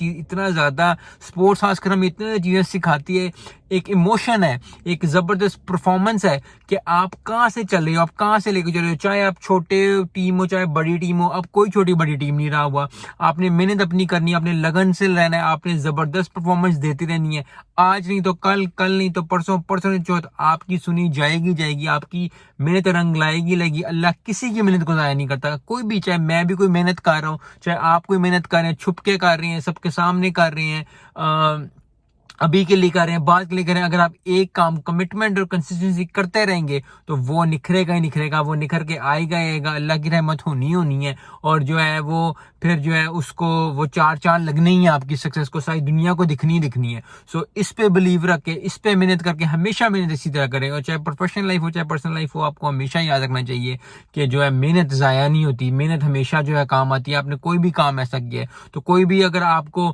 चीज़ इतना ज़्यादा, स्पोर्ट्स खासकर हमें इतनी चीज़ें सिखाती है। एक इमोशन है, एक ज़बरदस्त परफॉर्मेंस है कि आप कहाँ से चल रहे हो, आप कहाँ से लेके चल रहे हो। चाहे आप छोटे टीम हो, चाहे बड़ी टीम हो, अब कोई छोटी बड़ी टीम नहीं रहा हुआ। आपने मेहनत अपनी करनी है, आपने लगन से रहना है, आपने ज़बरदस्त परफॉर्मेंस देती रहनी है। आज नहीं तो कल, कल नहीं तो परसों, परसों नहीं चौथ आपकी सुनी जाएगी जाएगी, आपकी मेहनत रंग लाएगी लाएगी। अल्लाह किसी की मेहनत को ज़ाया नहीं करता। कोई भी, चाहे मैं भी कोई मेहनत कर रहा हूँ, चाहे आप कोई मेहनत कर रहे हैं, छुप के कर रहे हैं, सबके सामने कर रहे हैं, अभी के लिए कर रहे हैं, बाद के लिए कर रहे हैं, अगर आप एक काम कमिटमेंट और कंसिस्टेंसी करते रहेंगे तो वो निखरेगा ही निखरेगा, वो निखर के आएगा ही आएगा। अल्लाह की रहमत होनी है, और जो है वो फिर जो है उसको वो चार चांद लगने ही है, आपकी सक्सेस को सारी दुनिया को दिखनी है। सो इस पे बिलीव रख के, इस पे मेहनत करके, हमेशा मेहनत इसी तरह करें। और चाहे प्रोफेशनल लाइफ हो, चाहे पर्सनल लाइफ हो, आपको हमेशा याद रखना चाहिए कि जो है मेहनत ज़ाया नहीं होती, मेहनत हमेशा जो है काम आती है। आपने कोई भी काम ऐसा किया है तो कोई भी, अगर आपको